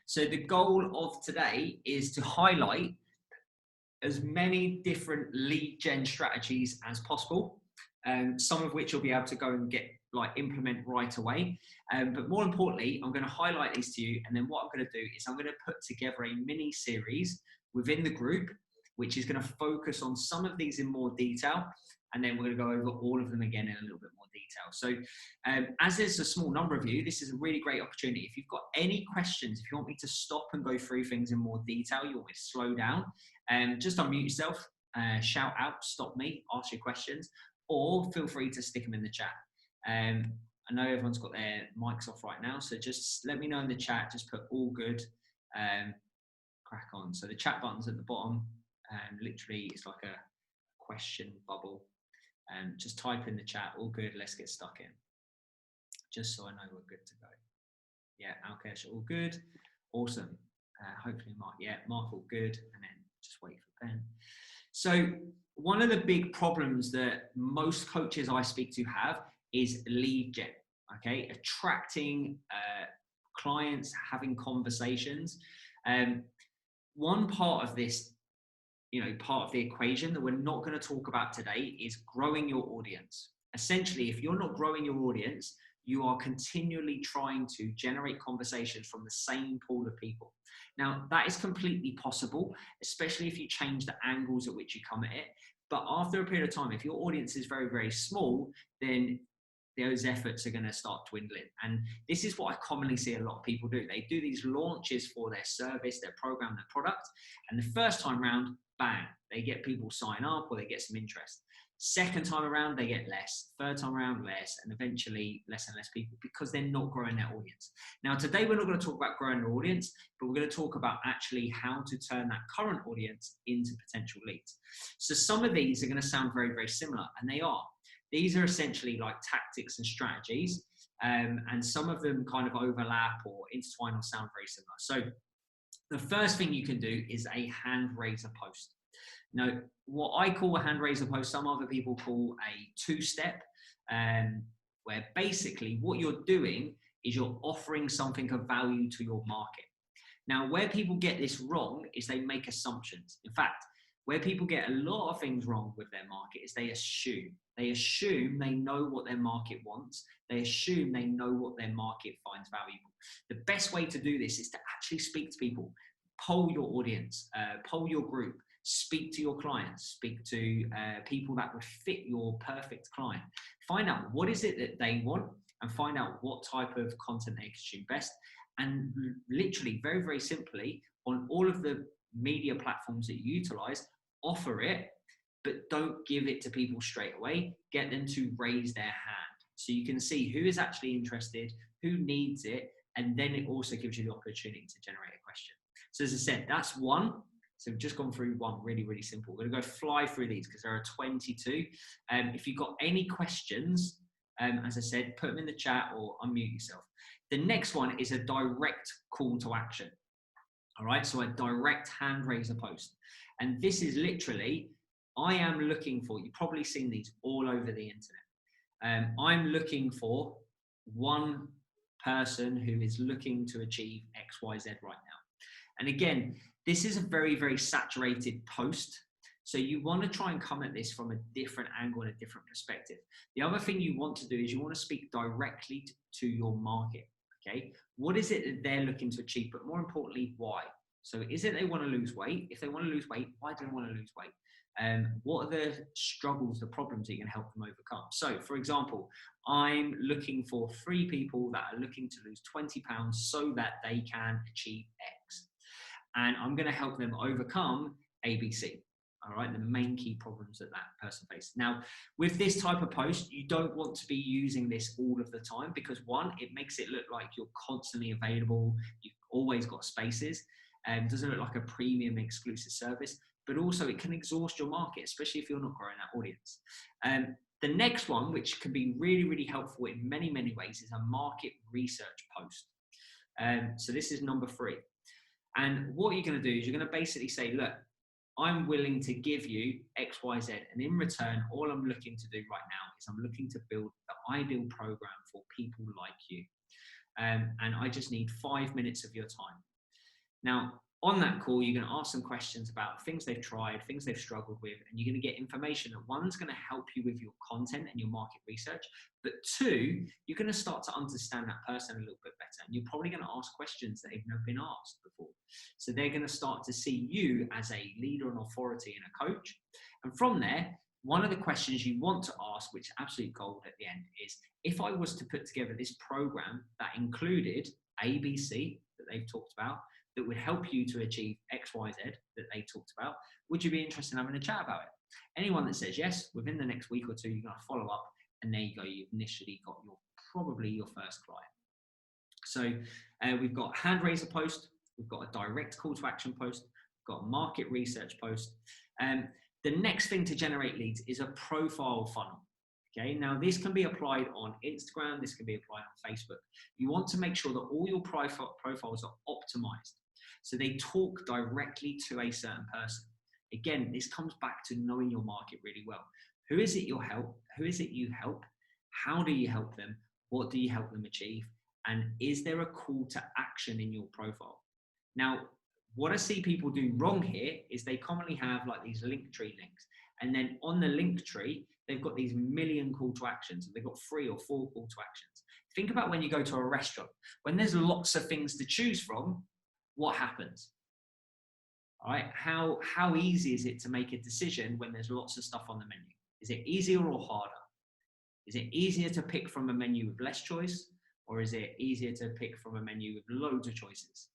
So the goal of today is to highlight as many different lead gen strategies as possible, some of which you'll be able to go and implement right away. But more importantly, I'm going to highlight these to you. And then what I'm going to do is I'm going to put together a mini series within the group, which is going to focus on some of these in more detail. And then we're going to go over all of them again in a little bit more detail. So as there's a small number of you, this is a really great opportunity. If you've got any questions, if you want me to stop and go through things in more detail, you want me to slow down, just unmute yourself, shout out, stop me, ask your questions, or feel free to stick them in the chat. I know everyone's got their mics off right now, so just let me know in the chat, just put all good, crack on. So the chat button's at the bottom, literally it's like a question bubble. Just type in the chat, all good, let's get stuck in. Just so I know we're good to go. Yeah, Alkesh, all good. Awesome. Hopefully Mark, yeah, Mark, all good. And then just wait for Ben. So one of the big problems that most coaches I speak to have is lead gen, okay? Attracting clients, having conversations. One part of this, part of the equation that we're not going to talk about today is growing your audience. Essentially, if you're not growing your audience, you are continually trying to generate conversations from the same pool of people. Now, that is completely possible, especially if you change the angles at which you come at it. But after a period of time, if your audience is very, very small, then those efforts are going to start dwindling. And this is what I commonly see a lot of people do. They do these launches for their service, their program, their product. And the first time round, bang, they get people sign up or they get some interest. Second time around, they get less. Third time around, less. And eventually less and less people because they're not growing their audience. Now, today we're not going to talk about growing their audience, but we're going to talk about actually how to turn that current audience into potential leads. So some of these are going to sound very, very similar, and they are. These are essentially like tactics and strategies, and some of them kind of overlap or intertwine or sound very similar. So the first thing you can do is a hand raiser post. Now, what I call a hand raiser post, some other people call a two-step, where basically what you're doing is you're offering something of value to your market. Now, where people get this wrong is they make assumptions. In fact, where people get a lot of things wrong with their market is they assume. They assume they know what their market wants. They assume they know what their market finds valuable. The best way to do this is to actually speak to people, poll your audience, poll your group, speak to your clients, speak to people that would fit your perfect client. Find out what is it that they want and find out what type of content they consume best. And literally, very, very simply, on all of the media platforms that you utilize, offer it, but don't give it to people straight away. Get them to raise their hand so you can see who is actually interested, who needs it, and then it also gives you the opportunity to generate a question. So as I said, that's one. So we've just gone through one, really, really simple. We're going to go fly through these because there are 22. If you've got any questions, as I said, put them in the chat or unmute yourself. The next one is a direct call to action. All right, so a direct hand raiser post. And this is literally, I am looking for, you've probably seen these all over the internet. I'm looking for one person who is looking to achieve XYZ right now. And again, this is a very, very saturated post. So you want to try and come at this from a different angle and a different perspective. The other thing you want to do is you want to speak directly to your market. Okay, what is it that they're looking to achieve? But more importantly, why? So is it they want to lose weight? If they want to lose weight, why do they want to lose weight? What are the struggles, the problems that you can help them overcome? So for example, I'm looking for 3 people that are looking to lose 20 pounds so that they can achieve X. And I'm going to help them overcome ABC. All right, the main key problems that that person faces. Now, with this type of post, you don't want to be using this all of the time because one, it makes it look like you're constantly available. You've always got spaces. Doesn't look like a premium exclusive service, but also it can exhaust your market, especially if you're not growing that audience. The next one, which can be really, really helpful in many, many ways, is a market research post. So this is number 3. And what you're going to do is you're going to basically say, look, I'm willing to give you X, Y, Z. And in return, all I'm looking to do right now is I'm looking to build the ideal program for people like you. And I just need 5 minutes of your time. Now, on that call, you're going to ask them questions about things they've tried, things they've struggled with, and you're going to get information that one's going to help you with your content and your market research, but two, you're going to start to understand that person a little bit better, and you're probably going to ask questions that they've never been asked before. So they're going to start to see you as a leader and authority and a coach. And from there, one of the questions you want to ask, which is absolute gold at the end, is if I was to put together this program that included ABC that they've talked about, that would help you to achieve X, Y, Z that they talked about, would you be interested in having a chat about it? Anyone that says yes, within the next week or two, you're going to follow up, and there you go. You've initially got probably your first client. So we've got hand raiser post, we've got a direct call to action post, we've got a market research post. The next thing to generate leads is a profile funnel. Okay, now this can be applied on Instagram, this can be applied on Facebook. You want to make sure that all your profiles are optimized, so they talk directly to a certain person. Again, this comes back to knowing your market really well. Who is it you help? Who is it you help? How do you help them? What do you help them achieve? And is there a call to action in your profile? Now, what I see people do wrong here is they commonly have like these Linktree links. And then on the Linktree, they've got these million call to actions. And they've got 3 or 4 call to actions. Think about when you go to a restaurant. When there's lots of things to choose from, what happens? All right, how easy is it to make a decision when there's lots of stuff on the menu? Is it easier or harder? Is it easier to pick from a menu with less choice? Or is it easier to pick from a menu with loads of choices?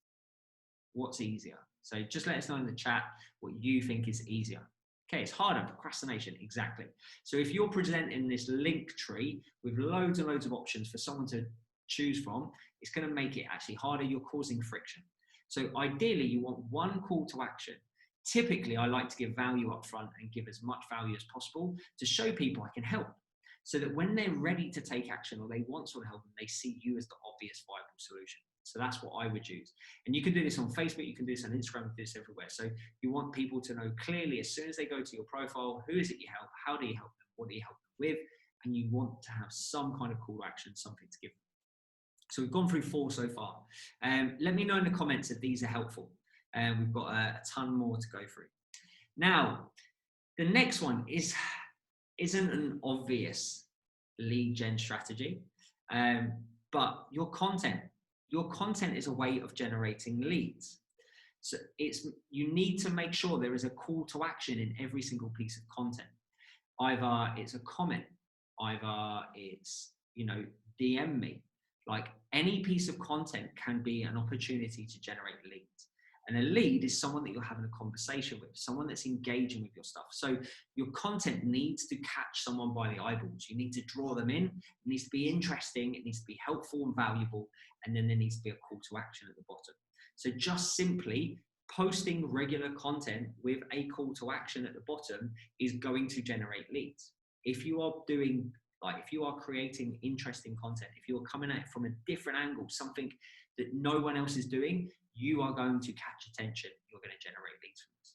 What's easier? So just let us know in the chat what you think is easier. Okay, it's harder, procrastination, exactly. So if you're presenting this Linktree with loads and loads of options for someone to choose from, it's going to make it actually harder. You're causing friction. So ideally, you want one call to action. Typically, I like to give value up front and give as much value as possible to show people I can help, so that when they're ready to take action or they want someone to help them, they see you as the obvious viable solution. So that's what I would use. And you can do this on Facebook, you can do this on Instagram, you can do this everywhere. So you want people to know clearly as soon as they go to your profile, who is it you help, how do you help them, what do you help them with, and you want to have some kind of call to action, something to give them. So we've gone through 4 so far. Let me know in the comments if these are helpful. We've got a ton more to go through. Now, the next one isn't an obvious lead gen strategy, but your content is a way of generating leads. So you need to make sure there is a call to action in every single piece of content. Either it's a comment, either it's, DM me. Like, any piece of content can be an opportunity to generate leads. And a lead is someone that you're having a conversation with, someone that's engaging with your stuff. So your content needs to catch someone by the eyeballs. You need to draw them in. It needs to be interesting. It needs to be helpful and valuable. And then there needs to be a call to action at the bottom. So just simply posting regular content with a call to action at the bottom is going to generate leads. If you are creating interesting content, if you're coming at it from a different angle, something that no one else is doing, you are going to catch attention. You're going to generate leads from this.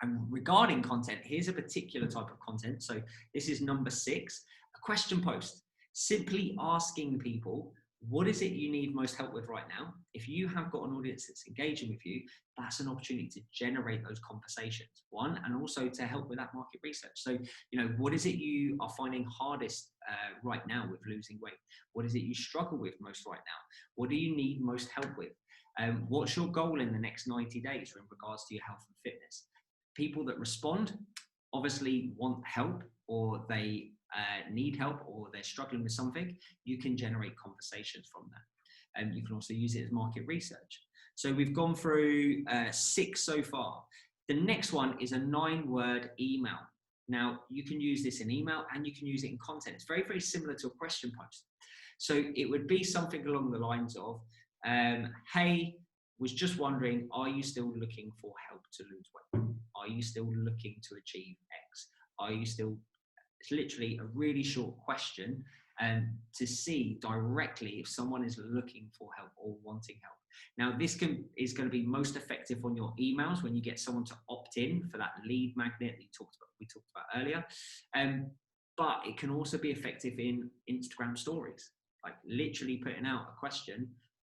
And regarding content, here's a particular type of content. So this is number 6, a question post. Simply asking people, what is it you need most help with right now? If you have got an audience that's engaging with you, that's an opportunity to generate those conversations, one, and also to help with that market research. So, what is it you are finding hardest right now with losing weight? What is it you struggle with most right now? What do you need most help with? What's your goal in the next 90 days in regards to your health and fitness? People that respond obviously want help, or they need help, or they're struggling with something. You can generate conversations from that. And you can also use it as market research. So we've gone through 6 so far. The next one is a 9-word email. Now, you can use this in email and you can use it in content. It's very, very similar to a question post. So it would be something along the lines of, hey, was just wondering, are you still looking for help to lose weight? Are you still looking to achieve X? It's literally a really short question, to see directly if someone is looking for help or wanting help. Now, this is going to be most effective on your emails when you get someone to opt in for that lead magnet that we talked about earlier. But it can also be effective in Instagram stories, like literally putting out a question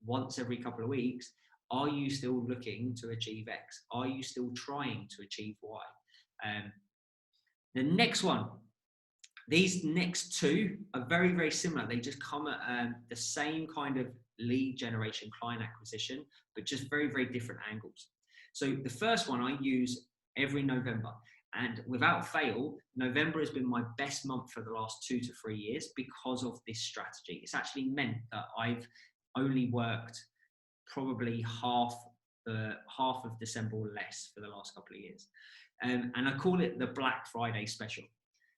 once every couple of weeks. Are you still looking to achieve X? Are you still trying to achieve Y? The next one, these next two are very, very similar. They just come at the same kind of lead generation, client acquisition, but just very, very different angles. So the first one I use every November. And without fail, November has been my best month for the last 2 to 3 years because of this strategy. It's actually meant that I've only worked probably half of December or less for the last couple of years. And I call it the Black Friday special.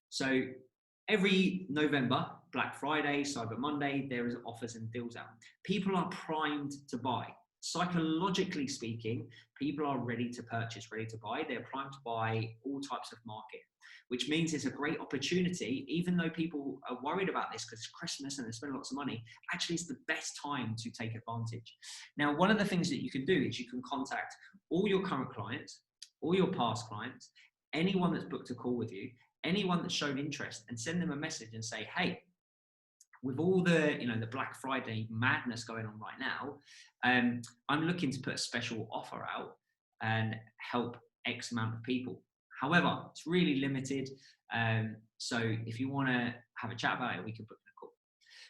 So every November, Black Friday, Cyber Monday, there is offers and deals out. People are primed to buy. Psychologically speaking, people are ready to purchase, ready to buy. They're primed to buy all types of market, which means it's a great opportunity. Even though people are worried about this because it's Christmas and they spend lots of money, actually it's the best time to take advantage. Now, one of the things that you can do is you can contact all your current clients, all your past clients, anyone that's booked a call with you, anyone that's shown interest, and send them a message and say, hey, with all the, the Black Friday madness going on right now, I'm looking to put a special offer out and help X amount of people. However, it's really limited. So if you want to have a chat about it, we can book a call.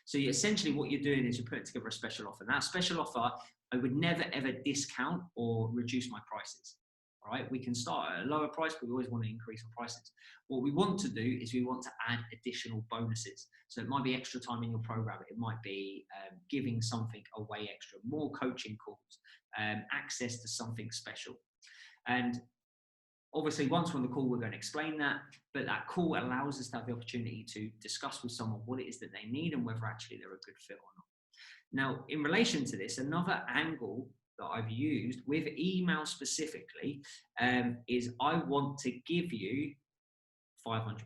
So essentially what you're doing is you're putting together a special offer. Now, special offer, I would never, ever discount or reduce my prices. All right, we can start at a lower price, but we always want to increase our prices. What we want to do is we want to add additional bonuses. So it might be extra time in your program. It might be giving something away extra, more coaching calls, access to something special. And obviously, once we're on the call, we're going to explain that. But that call allows us to have the opportunity to discuss with someone what it is that they need and whether actually they're a good fit or not. Now, in relation to this, another angle that I've used with email specifically is I want to give you £500.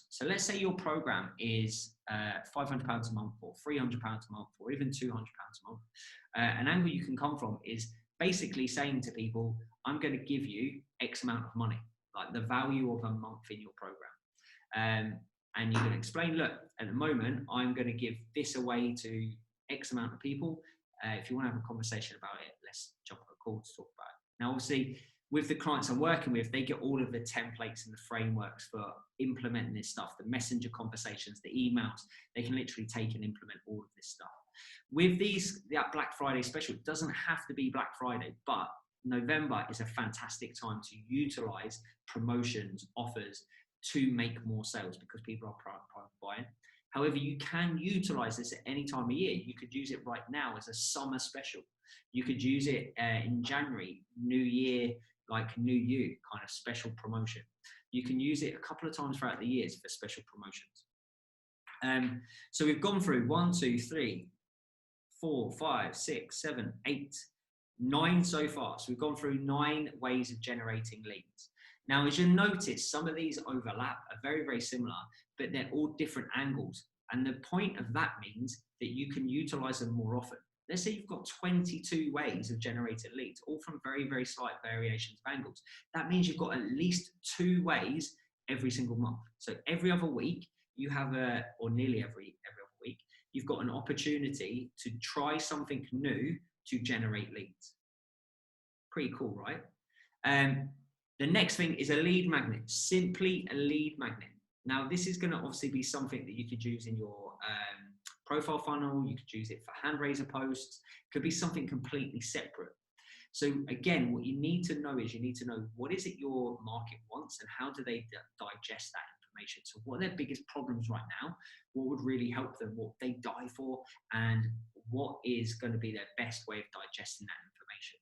So let's say your program is £500 a month or £300 a month or even £200 a month. An angle you can come from is basically saying to people, I'm going to give you X amount of money, like the value of a month in your program. And you can explain, look, at the moment, I'm going to give this away to X amount of people. If you want to have a conversation about it, let's jump on a call to talk about it. Now, obviously, with the clients I'm working with, they get all of the templates and the frameworks for implementing this stuff, the messenger conversations, the emails. They can literally take and implement all of this stuff. With that Black Friday special, it doesn't have to be Black Friday, but November is a fantastic time to utilize promotions, offers to make more sales because people are buying. However, you can utilize this at any time of year. You could use it right now as a summer special. You could use it in January, New Year, like New You kind of special promotion. You can use it a couple of times throughout the years for special promotions. So we've gone through 1, 2, 3, 4, 5, 6, 7, 8, 9 so far. So we've gone through 9 ways of generating leads. Now, as you'll notice, some of these overlap, are very, very similar, but they're all different angles. And the point of that means that you can utilize them more often. Let's say you've got 22 ways of generating leads, all from very, very slight variations of angles. That means you've got at least 2 ways every single month. So every other week, you have or nearly every other week, you've got an opportunity to try something new to generate leads. Pretty cool, right? The next thing is a lead magnet, simply a lead magnet. Now, this is going to obviously be something that you could use in your profile funnel. You could use it for hand raiser posts. It could be something completely separate. So again, what you need to know is you need to know what is it your market wants and how do they digest that information. So what are their biggest problems right now? What would really help them? What they die for? And what is going to be their best way of digesting that information?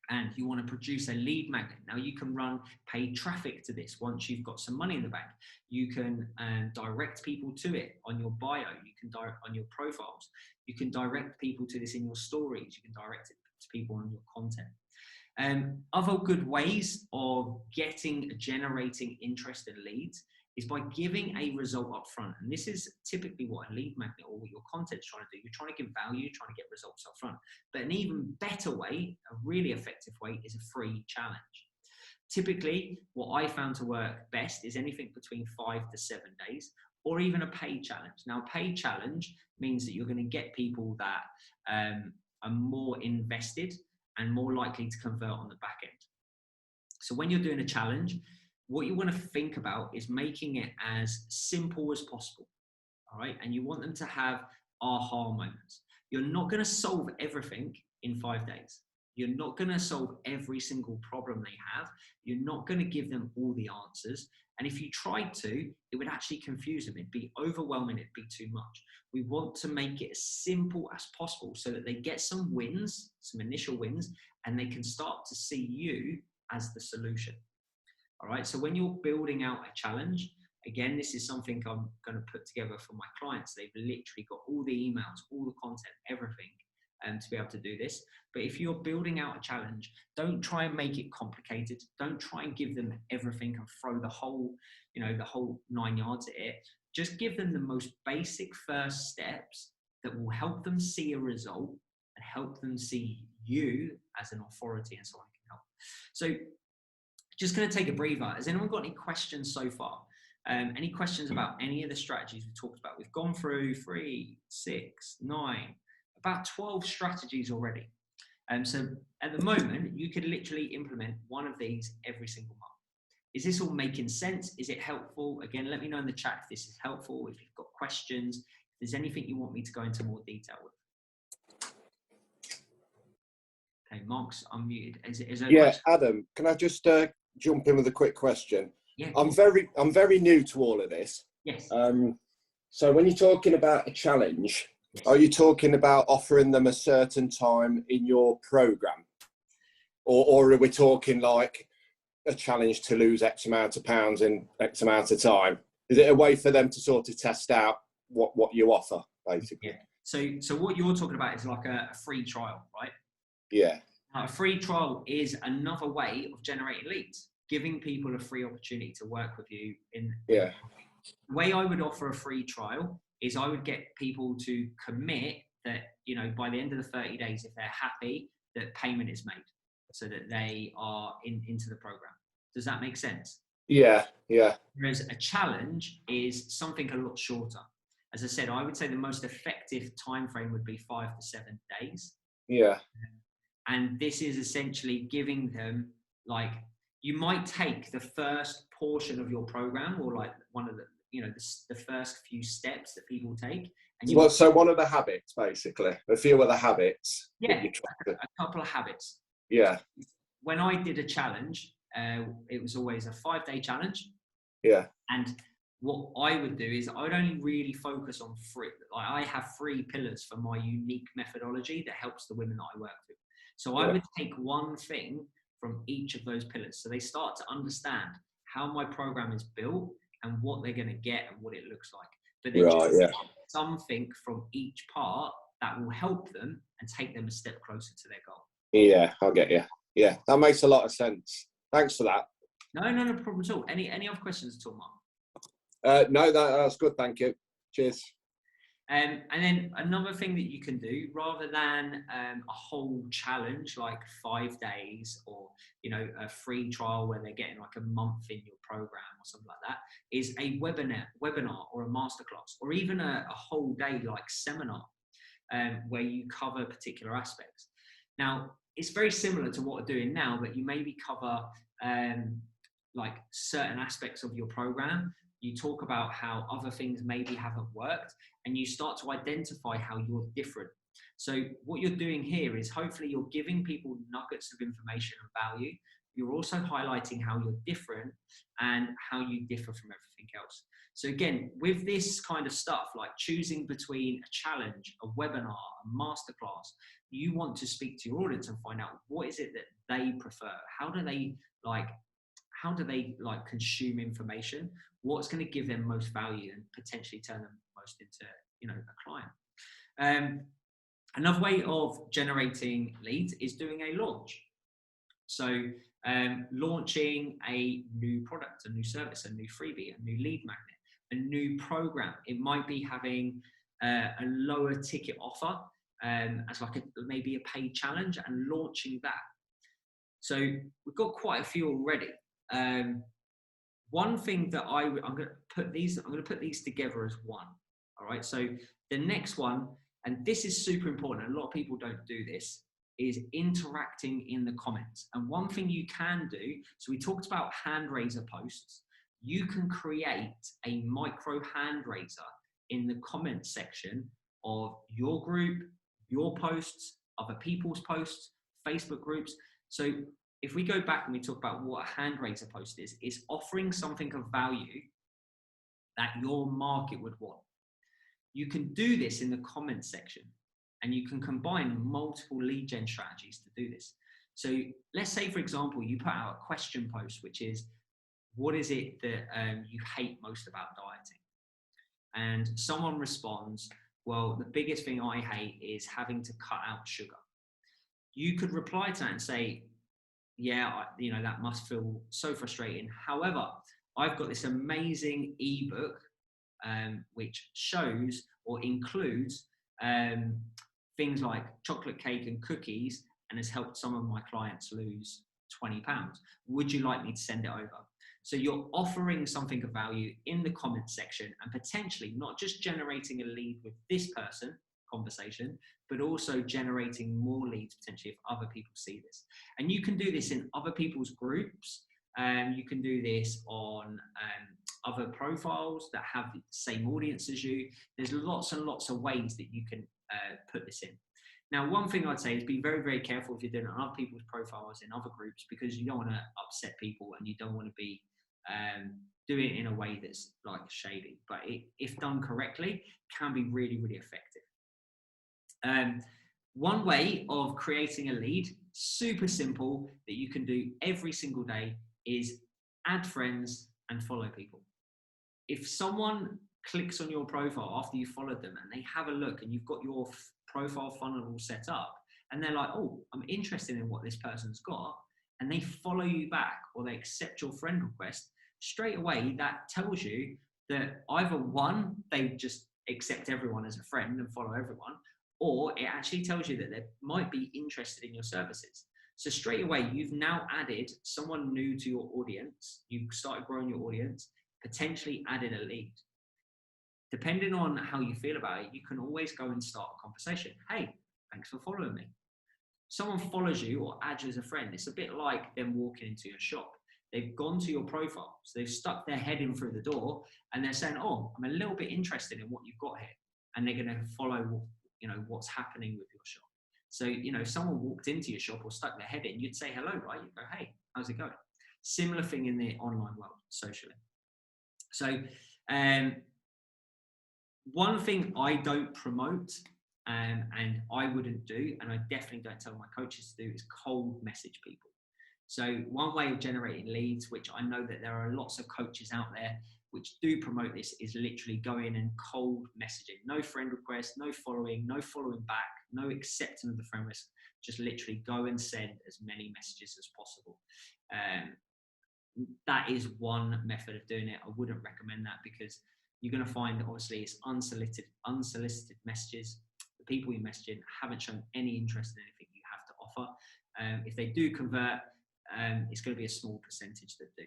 And you want to produce a lead magnet. Now you can run paid traffic to this once you've got some money in the bank. You can direct people to it on your bio. You can direct on your profiles. You can direct people to this in your stories. You can direct it to people on your content. Other good ways of generating interest and leads is by giving a result up front. And this is typically what a lead magnet or what your content's trying to do. You're trying to give value, trying to get results up front. But an even better way, a really effective way, is a free challenge. Typically, what I found to work best is anything between 5 to 7 days, or even a paid challenge. Now, a paid challenge means that you're going to get people that are more invested and more likely to convert on the back end. So when you're doing a challenge, what you want to think about is making it as simple as possible. All right. And you want them to have aha moments. You're not going to solve everything in 5 days. You're not going to solve every single problem they have. You're not going to give them all the answers. And if you tried to, it would actually confuse them. It'd be overwhelming. It'd be too much. We want to make it as simple as possible so that they get some wins, some initial wins, and they can start to see you as the solution. All right. So when you're building out a challenge, again, this is something I'm going to put together for my clients. They've literally got all the emails, all the content, everything, to be able to do this. But if you're building out a challenge, don't try and make it complicated. Don't try and give them everything and throw the whole 9 yards at it. Just give them the most basic first steps that will help them see a result and help them see you as an authority and someone who can help. So just going to take a breather. Has anyone got any questions so far? Any questions about any of the strategies we've talked about? We've gone through 3, 6, 9, about 12 strategies already. So at the moment, you could literally implement one of these every single month. Is this all making sense? Is it helpful? Again, let me know in the chat if this is helpful, if you've got questions, if there's anything you want me to go into more detail with. Okay, Mark's unmuted. Is there yeah, Adam, can I just jump in with a quick question? Yeah, I'm very new to all of this. Yes. So when you're talking about a challenge, Yes. are you talking about offering them a certain time in your program, or are we talking like a challenge to lose X amount of pounds in X amount of time? Is it a way for them to sort of test out what you offer, basically? Yeah. So what you're talking about is like a free trial, right? Yeah. Now, a free trial is another way of generating leads, giving people a free opportunity to work with you. The way I would offer a free trial is I would get people to commit that, by the end of the 30 days, if they're happy, that payment is made so that they are into the program. Does that make sense? Yeah. Whereas a challenge is something a lot shorter. As I said, I would say the most effective time frame would be 5 to 7 days. Yeah. And this is essentially giving them, like, you might take the first portion of your program, or like one of the, the first few steps that people take. And so one of the habits, basically, a few of the habits. Yeah, a couple of habits. Yeah. When I did a challenge, it was always a 5-day challenge. Yeah. And what I would do is I would only really focus on 3. Like, I have 3 pillars for my unique methodology that helps the women that I work with. So I would take one thing from each of those pillars. So they start to understand how my program is built and what they're going to get and what it looks like. But then something from each part that will help them and take them a step closer to their goal. Yeah, I'll get you. Yeah, that makes a lot of sense. Thanks for that. No problem at all. Any other questions at all, Mark? No, that's good. Thank you. Cheers. And then another thing that you can do, rather than a whole challenge like 5 days, or a free trial where they're getting like a month in your program or something like that, is a webinar or a masterclass, or even a whole day like seminar, where you cover particular aspects. Now, it's very similar to what we're doing now, but you maybe cover like certain aspects of your program. You talk about how other things maybe haven't worked, and you start to identify how you're different. So what you're doing here is hopefully you're giving people nuggets of information and value. You're also highlighting how you're different and how you differ from everything else. So again, with this kind of stuff, like choosing between a challenge, a webinar, a masterclass, you want to speak to your audience and find out what is it that they prefer. How do they consume information? What's going to give them most value and potentially turn them most into, a client. Another way of generating leads is doing a launch. So launching a new product, a new service, a new freebie, a new lead magnet, a new program. It might be having a lower ticket offer as like maybe a paid challenge, and launching that. So we've got quite a few already. One thing that I'm going to put these together as one. All right. So the next one, and this is super important, a lot of people don't do this, is interacting in the comments. And one thing you can do, so we talked about hand raiser posts. You can create a micro hand raiser in the comment section of your group, your posts, other people's posts, Facebook groups. So if we go back and we talk about what a hand raiser post is, it's offering something of value that your market would want. You can do this in the comments section, and you can combine multiple lead gen strategies to do this. So let's say, for example, you put out a question post, which is, what is it that you hate most about dieting? And someone responds, well, the biggest thing I hate is having to cut out sugar. You could reply to that and say, yeah, that must feel so frustrating. However, I've got this amazing ebook which shows or includes things like chocolate cake and cookies, and has helped some of my clients lose 20 pounds. Would you like me to send it over? So you're offering something of value in the comment section, and potentially not just generating a lead with this person conversation, but also generating more leads potentially if other people see this. And you can do this in other people's groups. You can do this on other profiles that have the same audience as you. There's lots and lots of ways that you can put this in. Now, one thing I'd say is be very, very careful if you're doing it on other people's profiles in other groups, because you don't want to upset people and you don't want to be doing it in a way that's like shady. But if done correctly, can be really, really effective. One way of creating a lead, super simple, that you can do every single day is add friends and follow people. If someone clicks on your profile after you followed them and they have a look and you've got your profile funnel all set up and they're like, oh, I'm interested in what this person's got, and they follow you back or they accept your friend request, straight away that tells you that either one, they just accept everyone as a friend and follow everyone, or it actually tells you that they might be interested in your services. So straight away, you've now added someone new to your audience. You've started growing your audience, potentially added a lead. Depending on how you feel about it, you can always go and start a conversation. Hey, thanks for following me. Someone follows you or adds you as a friend. It's a bit like them walking into your shop. They've gone to your profile. So they've stuck their head in through the door and they're saying, oh, I'm a little bit interested in what you've got here. And they're going to follow, what's happening with your shop. So, if someone walked into your shop or stuck their head in, you'd say hello, right? You'd go, hey, how's it going? Similar thing in the online world, socially. So, one thing I don't promote and I wouldn't do, and I definitely don't tell my coaches to do, is cold message people. So one way of generating leads, which I know that there are lots of coaches out there which do promote this, is literally go in and cold messaging. No friend request, no following back, no acceptance of the friend request. Just literally go and send as many messages as possible. That is one method of doing it. I wouldn't recommend that because you're going to find, obviously, it's unsolicited messages. The people you're messaging haven't shown any interest in anything you have to offer. If they do convert, it's going to be a small percentage that do.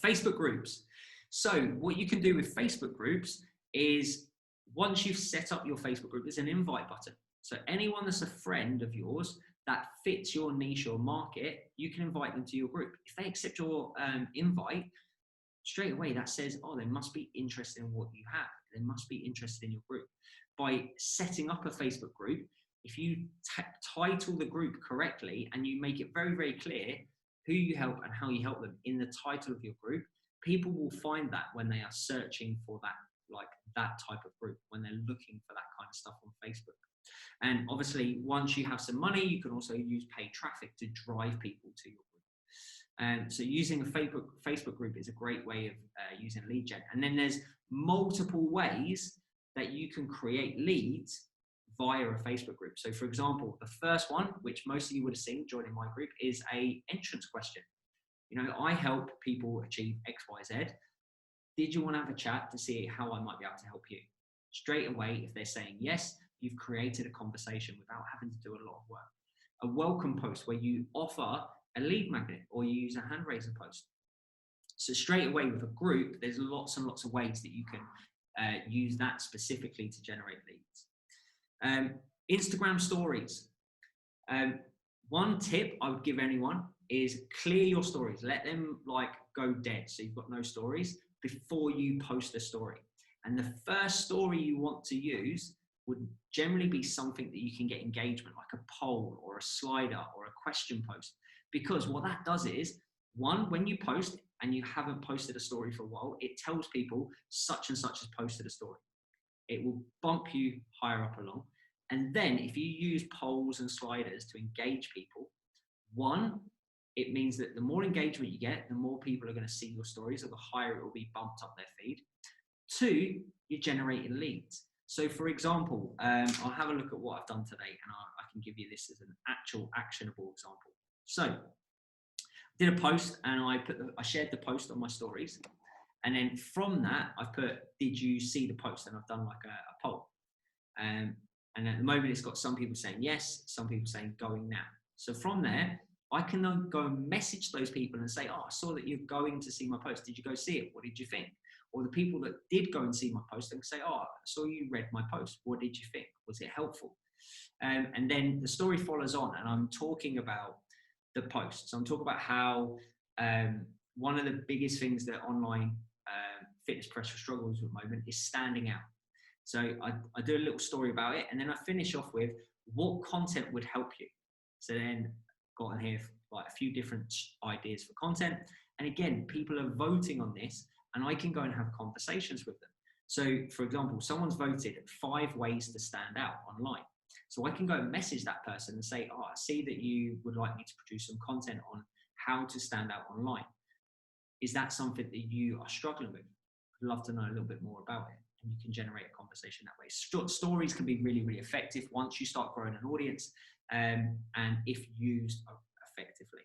Facebook groups. So what you can do with Facebook groups is, once you've set up your Facebook group, there's an invite button. So anyone that's a friend of yours that fits your niche or market, you can invite them to your group. If they accept your invite, straight away that says, oh, they must be interested in what you have. They must be interested in your group. By setting up a Facebook group, if you title the group correctly and you make it very, very clear who you help and how you help them in the title of your group, people will find that when they are searching for that type of group, when they're looking for that kind of stuff on Facebook. And obviously, once you have some money, you can also use paid traffic to drive people to your group. So using a Facebook group is a great way of using lead gen. And then there's multiple ways that you can create leads via a Facebook group. So for example, the first one, which most of you would have seen joining my group, is a entrance question. I help people achieve X, Y, Z. Did you want to have a chat to see how I might be able to help you? Straight away, if they're saying yes, you've created a conversation without having to do a lot of work. A welcome post where you offer a lead magnet or you use a hand raiser post. So straight away with a group, there's lots and lots of ways that you can use that specifically to generate leads. Instagram stories. One tip I would give anyone is clear your stories. Let them like go dead, so you've got no stories before you post a story. And the first story you want to use would generally be something that you can get engagement, like a poll or a slider or a question post. Because what that does is, one, when you post and you haven't posted a story for a while, it tells people such and such has posted a story. It will bump you higher up along. And then if you use polls and sliders to engage people, one, it means that the more engagement you get, the more people are going to see your stories, or the higher it will be bumped up their feed. Two, you're generating leads. So for example, I'll have a look at what I've done today, and I can give you this as an actual actionable example. So I did a post, and I shared the post on my stories. And then from that, I put, did you see the post? And I've done like a poll. And at the moment, it's got some people saying yes, some people saying going now. So from there, I can then go and message those people and say, oh, I saw that you're going to see my post. Did you go see it? What did you think? Or the people that did go and see my post, they can say, oh, I saw you read my post. What did you think? Was it helpful? And then the story follows on, and I'm talking about the post. So I'm talking about how one of the biggest things that online fitness pressure struggles with at the moment is standing out. So I do a little story about it, and then I finish off with what content would help you. So then got in here like a few different ideas for content. And again, people are voting on this, and I can go and have conversations with them. So for example, someone's voted 5 ways to stand out online. So I can go and message that person and say, oh, I see that you would like me to produce some content on how to stand out online. Is that something that you are struggling with? I'd love to know a little bit more about it. And you can generate a conversation that way. Stories can be really, really effective once you start growing an audience, and if used effectively.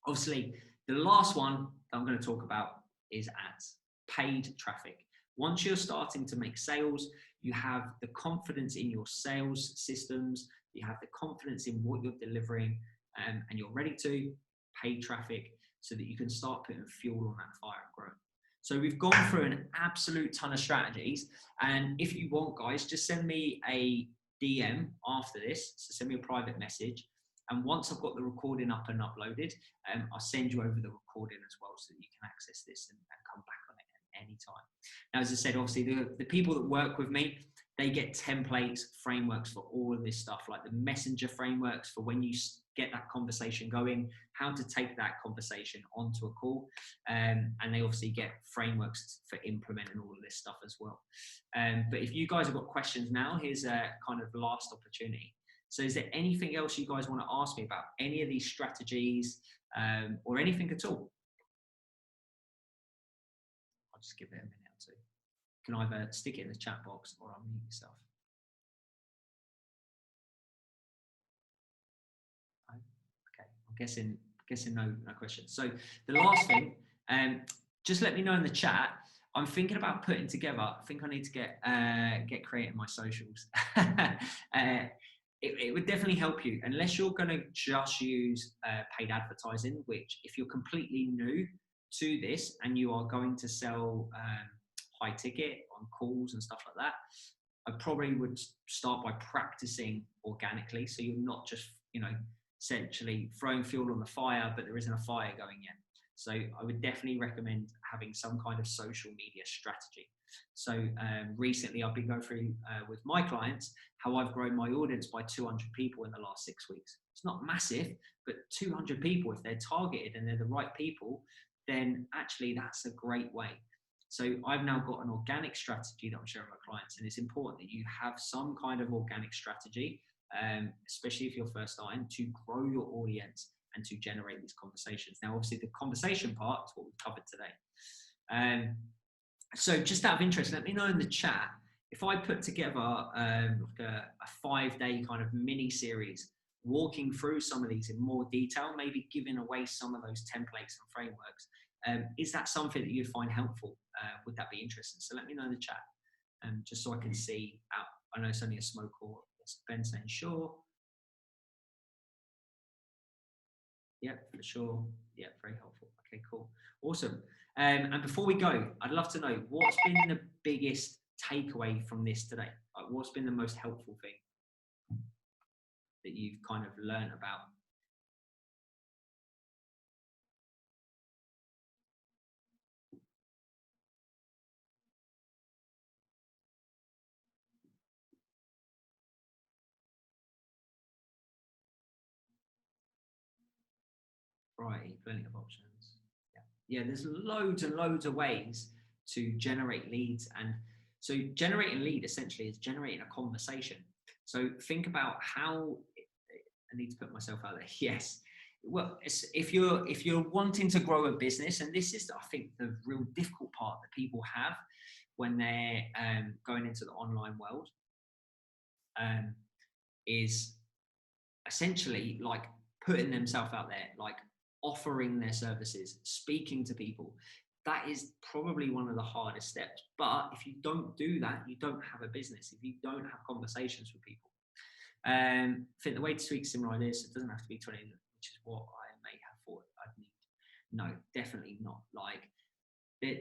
Obviously, the last one that I'm going to talk about is ads, paid traffic. Once you're starting to make sales, you have the confidence in your sales systems, you have the confidence in what you're delivering, and you're ready to pay traffic so that you can start putting fuel on that fire and growing. So we've gone through an absolute ton of strategies, and if you want, guys, just send me a DM after this. So send me a private message, and once I've got the recording up and uploaded, I'll send you over the recording as well, so that you can access this and come back on it at any time. Now, as I said, obviously the people that work with me, they get templates, frameworks for all of this stuff, like the messenger frameworks for when you get that conversation going, how to take that conversation onto a call. And they obviously get frameworks for implementing all of this stuff as well. But if you guys have got questions now, here's a kind of last opportunity. So is there anything else you guys want to ask me about any of these strategies, or anything at all? I'll just give it a minute or two. You can either stick it in the chat box or unmute yourself. Okay, I'm guessing no questions. So the last thing, just let me know in the chat. I'm thinking about putting together, I think I need to get creating my socials. It would definitely help you, unless you're going to just use paid advertising, which if you're completely new to this and you are going to sell high ticket on calls and stuff like that, I probably would start by practicing organically. So you're not just, essentially throwing fuel on the fire, but there isn't a fire going yet. So I would definitely recommend having some kind of social media strategy. So recently I've been going through with my clients how I've grown my audience by 200 people in the last 6 weeks. It's not massive, but 200 people, if they're targeted and they're the right people, then actually that's a great way. So I've now got an organic strategy that I'm sharing with my clients, and it's important that you have some kind of organic strategy, especially if you're first starting, to grow your audience and to generate these conversations. Now, obviously the conversation part is what we've covered today. So just out of interest, let me know in the chat, if I put together a 5-day kind of mini series, walking through some of these in more detail, maybe giving away some of those templates and frameworks, is that something that you'd find helpful? Would that be interesting? So let me know in the chat, just so I can see out. I know it's only a smoke call. It's Ben saying sure. Yeah, for sure. Yeah, very helpful. Okay, cool. Awesome. And before we go, I'd love to know what's been the biggest takeaway from this today? Like, what's been the most helpful thing? that you've kind of learned about? Right, plenty of options. Yeah, there's loads and loads of ways to generate leads. And so generating lead essentially is generating a conversation. So think about how, I need to put myself out there. Yes. Well, if you're wanting to grow a business, and this is, I think, the real difficult part that people have when they're going into the online world, is essentially like putting themselves out there, like offering their services, speaking to people. That is probably one of the hardest steps. But if you don't do that, you don't have a business. If you don't have conversations with people, I think the way to tweak similar ideas, it doesn't have to be 20, which is what I may have thought I'd need. No, definitely not. Like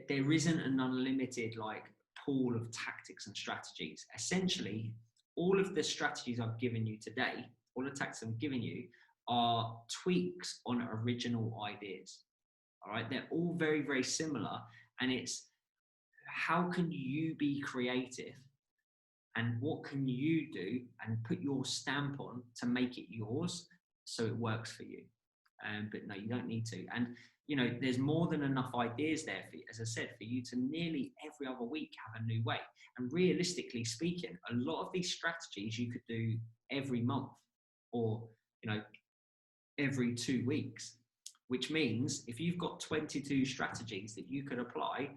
there isn't an unlimited like pool of tactics and strategies. Essentially, all of the strategies I've given you today, all the tactics I'm giving you, are tweaks on original ideas. All right, they're all very, very similar, and it's how can you be creative, and what can you do and put your stamp on to make it yours, so it works for you. But no, you don't need to. And you know, there's more than enough ideas there for, as I said, for you to nearly every other week have a new way. And realistically speaking, a lot of these strategies you could do every month, or you know, every 2 weeks, which means if you've got 22 strategies that you could apply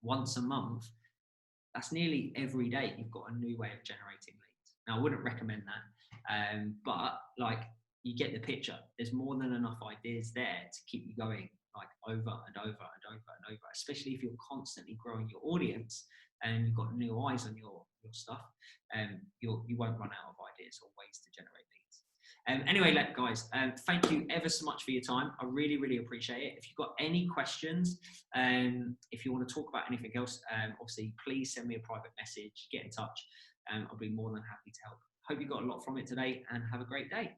once a month, that's nearly every day you've got a new way of generating leads. Now, I wouldn't recommend that, but like, you get the picture. There's more than enough ideas there to keep you going, like over and over and over and over, especially if you're constantly growing your audience and you've got new eyes on your stuff, you won't run out of ideas or ways to generate leads. Anyway, guys, thank you ever so much for your time. I really, really appreciate it. If you've got any questions, if you want to talk about anything else, obviously, please send me a private message, get in touch. I'll be more than happy to help. Hope you got a lot from it today, and have a great day.